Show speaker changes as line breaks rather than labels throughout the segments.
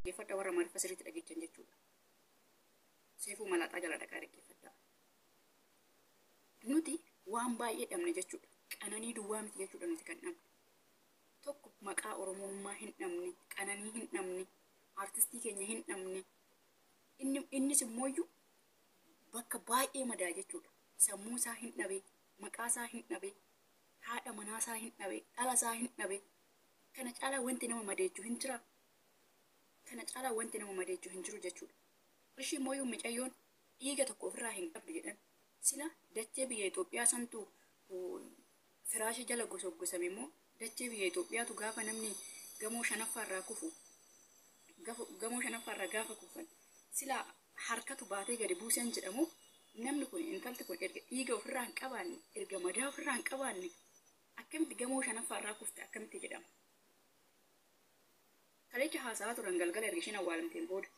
dhaggeeffadha warra maaliif asirratti dhageechan jechuudha. Seefuu malaaxaa jala dhaqaa dhaggeeffadha. Nuti waan baay'ee dhabne jechuudha. Qananii duwwaa miti jechuudha nuti kan dhabne. Tokko maqaa Oromummaa hin dhabne, qananii hin dhabne, artistii keenya hin dhabne. Innis immooyyuu bakka baay'ee madaa jechuudha. Sammuu isaa hin dhabe, maqaa isaa hin dhabe, haadha manaa isaa hin dhabe, dhala isaa hin dhabe. Kana caalaa wanti nama madeechuu hin jira. Kana caalaa wanti nama madeechuu hin jiru jechuudha. Ishii immooyyuu mucayyoon dhiiga tokko ofirraa hin qabdu jedhan. Sila dachee biyya Itoophiyaa santu firaasha jala gosoggosame immoo dachee biyya Itoophiyaatu gaafa namni gamoo shanaffaarraa kufu gamoo shanaffaarraa gaafa kufan sila harkatu baatee gadi buusan jedhamu namni kun intalti kun erga dhiiga ofirraa hin qabaanne erga madaa ofirraa hin qabaanne akkamitti gamoo shanaffaarraa kufte akkamitti jedhama. Kalecha haasa'aa turan galgala erga isheen awwaalamteen booda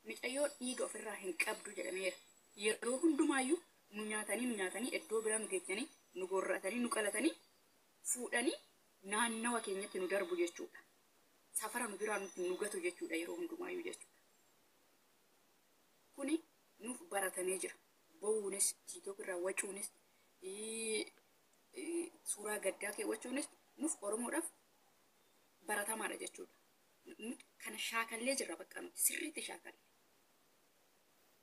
mucayyoo dhiiga ofirraa hin qabdu jedhameera. Yeroo hundumaayyuu nu nyaatanii iddoo biraa nu geejjanii nu gorratanii nu qalatanii fuudhanii naannawa keenyatti nu darbu jechuudha. Safara nu biraa nutti nu gatu jechuudha yeroo hundumaayyuu jechuudha. Kuni nuuf baratamee jira. Bowuunis, tiiktook irraa wacuunis, suuraa gaddaa keewwachuunis nuuf Oromoodhaaf baratamaadha jechuudha. Kana shaakallee jirra bakka nuti sirriitti shaakalle.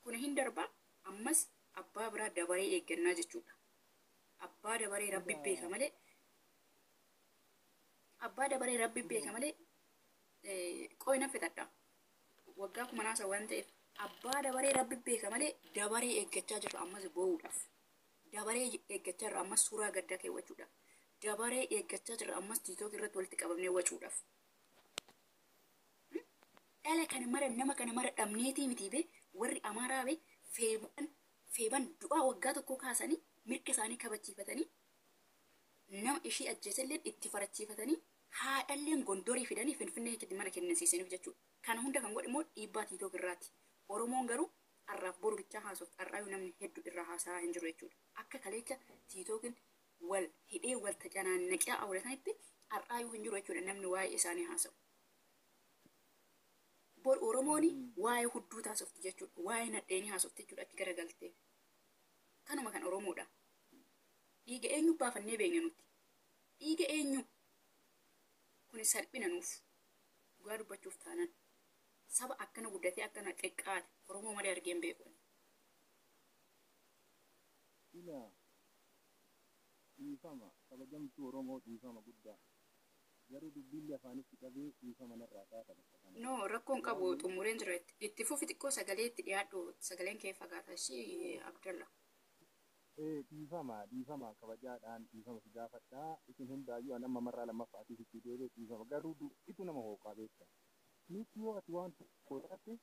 Kun hin darbaa ammas abbaa biraa dabaree eeggannaa jechuudha. Abbaa dabaree rabbi beeka malee qooyina fixadha. Waggaa kuma naasa waan ta'eef abbaa dabaree rabbi beeka malee dabaree eeggachaa jirra ammas bo'uudhaaf. Dabaree eeggachaa jirra ammas suuraa gaddaa keewwachuudhaaf. Dabaree eeggachaa jirra ammas tiiktook irratti walitti qabamnee wacuudhaaf. Dhala kana mara nama kana mara dhabneetii miti bee warri Amaaraa bee feeban du'aa waggaa tokko kaasanii mirga isaanii kabachiifatanii nama ishii ajjeesallee itti farachiifatanii haadhalleen gondorii fidanii finfinnee itti mana kennisiisaniif jechuudha. Kana hunda kan godhe immoo dhiibbaa tiiktook irraati. Oromoon garuu har'aaf boru bichaa haasofti. Har'aayyuu namni hedduu irraa haasa'aa hin jiru jechuudha. Akka kalecha tiiktookiin wal hidhee wal tacanaannaqee awwalatanitti har'aayyuu hin jiru jechuudha namni waa'ee isaanii haasa'u. Bor Oromooni waa'ee hudduu taasofti jechuudha. Waa'ee nadheenii haasofti jechuudha achi garagaltee. Kanuma kan Oromoodha. Dhiiga eenyu baafannee beekne nuti. Dhiiga eenyu. Kun salphina nuuf. Dhugaa dubbachuuf taanan. Saba akkana guddatee akkana xiqqaate Oromoo malee argee hin beeku.
Dhiifama kabajamtuu Oromoo dhiifama guddaa. Garuu dubbiillee afaanitti qabee dhiifama narraa taata.
No, rakkoon qabu xumureen jira. Itti fufi xiqqoo sagalee itti dhiyaadhu sagaleen kee fagaata ishee Abdalla.
Dhiifama kabajaadhaan dhiifama si gaafadhaa. Isin hundaayyuu anamma marraa lammaffaatiif itti deebi'e dhiifama. Garuu itu nama hooqaa beekta. Nuti yoo ati waan tokko taate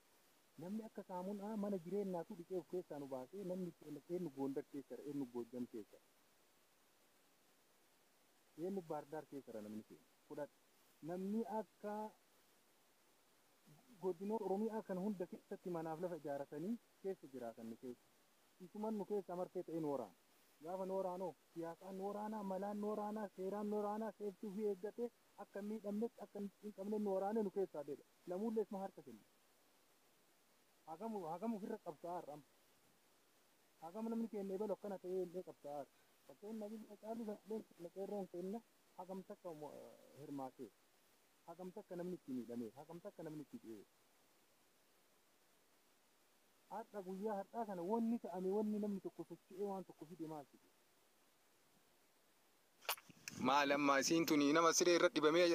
namni akka saamunaa mana jireenyaatu dhiqee of keessaa nu baasee namni eenyu Gondar keessa eenyu Goojjam keessa eenyu Baardaar keessa namni keessa namni akka godinoota Oromiyaa kan hunda keessatti manaaf lafa ijaaratanii keessa jiraatan nu keessa. Isuman nu keessa martee ta'e nooraan. Gaafa nooraanoo siyaasaan nooraanaa, malaan nooraanaa, seeraan nooraanaa seeftuu fi eeggate akka miidhamnetti akka hin qabne nooraanee nu keessaa deema. Lamuullee isma harka kenna. Hagam ofirra qabsaa'aa har'am. Hagam namni keenya eebalu akkana ta'ee illee qabsaa'aa har'a. Fakkeenya nabi caalu qeerroon keenya hagam takka hirmaatee. Hagam takka namni itti miidhamee. Hagam takka namni itti dhi'ee. Har'a guyyaa har'aa kana wanni ta'ame wanni namni tokko socho'ee waan tokko fide maal fide?
Maal amma isiin tuni nama siree irra dhibamee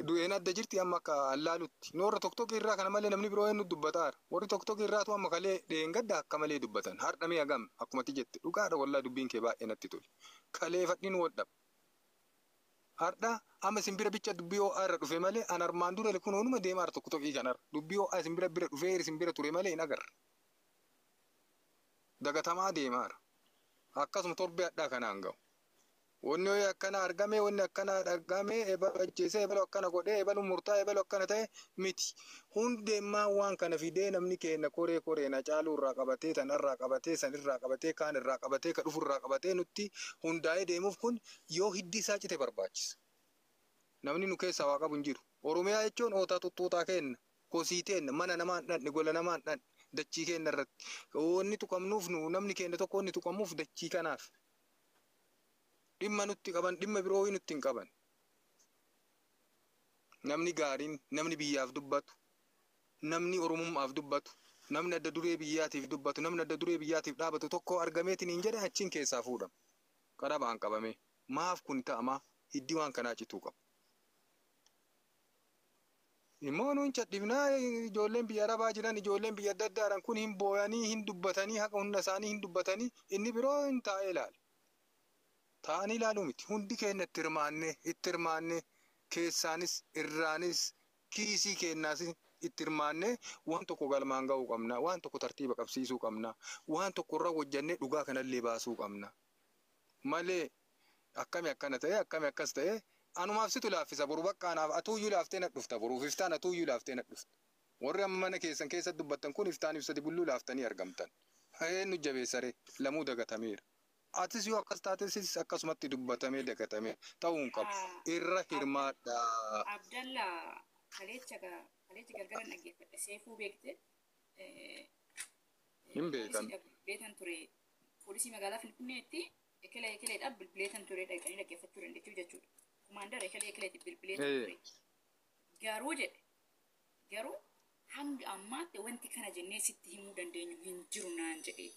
du'een adda jirti amma akka allaalutti. Noorra tokko irraa kana malee namni biroo eenyu dubbataara. Warri tokko irraatu amma kalee dheengadda akka malee dubbatan. Har'a mee hagam akkumatti jette dhugaadha wallaa dubbiin kee baay'ee natti tole. Kalee fadhiin wadhab. Har'a amma simbira bicha dubbii ho'aa irra dhufe malee an armaan dura kun onuma deemaa tokko kanarra dubbii ho'aa simbira bira dhufee simbira ture malee hin agarra. Dagatamaa deemaara. Akkasuma torbee addaa kanaan ga'u. Wanni akkana argame wanni akkana dhagame ebalu ajjeese ebalu akkana godhee ebalu murtaa ebalu akkana ta'e miti. Hundeemmaa waan kana fidee namni keenya koree na caaluu irraa qabatee tanarraa qabatee sanirraa qabatee kaan irraa qabatee ka dhufurraa qabatee nutti hundaa'ee deemuuf kun yoo hiddi isaa cite barbaachisa. Namni nu keessaa waa qabu hin jiru. Oromiyaa jechuun ootaa tuttuutaa kenna. Kosii kenna. Mana namaan dhandhe gola namaan dhandhe. Dachii kenna irratti. Wanni tuqamnuuf namni keenya tokko inni tuqamuuf dachii kanaaf. Dhimma nutti qaban dhimma biroo nutti hin qaban. Namni gaariin namni biyyaaf dubbatu. Namni oromummaaf dubbatu. Namni adda duree biyyaatiif dubbatu. Namni adda duree biyyaatiif dhaabatu tokko argameetiin hin jedhe achiin keessaa fuudhama. Qarabaan qabame. Maaf kun ta'ama hiddi waan kanaa cituu qaba. Immoo nuun cadhifnaa ijoolleen biyya arabaa jiran ijoolleen biyya adda addaaran kun hin booyanii hin dubbatanii haqa hunda isaanii hin dubbatanii inni biroo hin taa'ee ilaala. Taa'anii ilaaluu miti hundi keenya itti hirmaannee keessaanis irraanis kiisii keenyaas itti hirmaannee waan tokko galmaan ga'uu qabna waan tokko tartiiba qabsiisuu qabna waan tokko irra hojjannee dhugaa kanallee baasuu qabna. Malee akkami akkana ta'e akkami akkas ta'e anumaaf situ laaffisa boru baqqaanaaf atuuyyuu laaftee na dhufta boruuf iftaan atuuyyuu laaftee na dhufta. Warri amma mana keessan keessatti dubbattan kun iftaan ibsati bulluu laaftanii argamtan. Eenyu jabeessaree lamuu dagatameera. Atis yoo akkas taatesis akkasumatti dubbatamee dagatamee ta'uu hin qabu. Irra hirmaadha.
Abdallaa kaleecha gargara dhaggeeffadhe seefuu beekte.
Hin beekan.
Beekan ture poolisii magaalaa Finfinneetti ekelee bilbileetan ture dhaqanii dhaggeeffachuu dandechuu jechuudha. Kumaandar ekelee bilbileetan ture. Garuu hanga ammaatti wanti kana jennee sitti himuu dandeenyu hin jiru naan jedhee.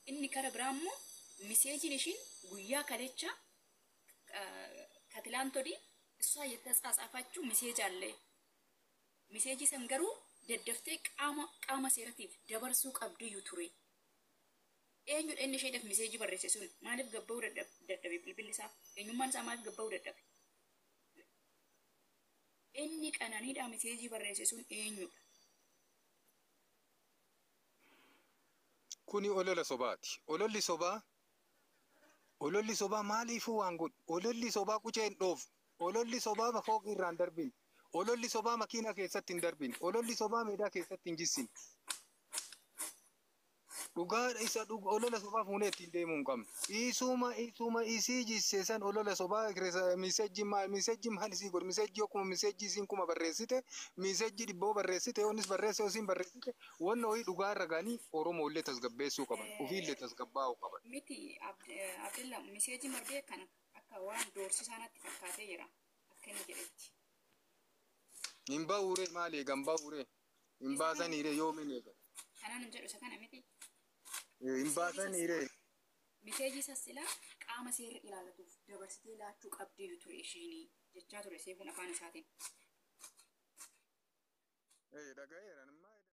Inni kara biraa immoo miseejiin ishiin guyyaa kaleecha katilaantodii isaa yettatsaatsaafaachuu miseejaallee. Miseejii san garuu daddaftee qaama seeratiif dabarsuu qabdiyyuu ture. Eenyudha inni isheedhaaf miseejii barreesse sun maaliif gabba'uu dadhabe bilbilli isaa eenyummaan isaa maaliif gabba'uu dadhabe? Inni qananiidhaa miseejii barreesse sun eenyudha?
Kuni olola sobaati. Ololli sobaa maaliifuu waan godhu? Ololli sobaa qucee hin dhoofu. Ololli sobaa fooqii irraan darbin. Ololli sobaa makiinaa keessatti hin darbin. Ololli sobaa meedaa keessatti hin jissin. Dhugaa isa olola sobaa fuunee ittiin deemuu hin qabnu. Isuma isii jisse san olola sobaa miseejji maal isii godhu? Miseejji akkuma miseejji isiin kuma barreessite miseejji dhibboo barreessite yoonnis barreesse isiin barreessite wanna wayii dhugaa irra ganii Oromoo illee tasgabbeessuu qaban. Ofiillee tasgabbaa'uu qaban.
Miti Abdalla miseejji marbee kana akka waan doorsisaa natti fakkaatee jira akka inni jedhetti.
Hin ba'uure maali eegan ba'uure? Hin baasaniire yoomin eegan?
Kanaan hin jedhu isa kana miti.
Hin baasaniire.
Miseejii sassilaa qaama seerri ilaallatuuf dabarsitee laachuu qabdee ture ishiin jechaa ture seefuun afaan isaatiin.
Dhaga'eera.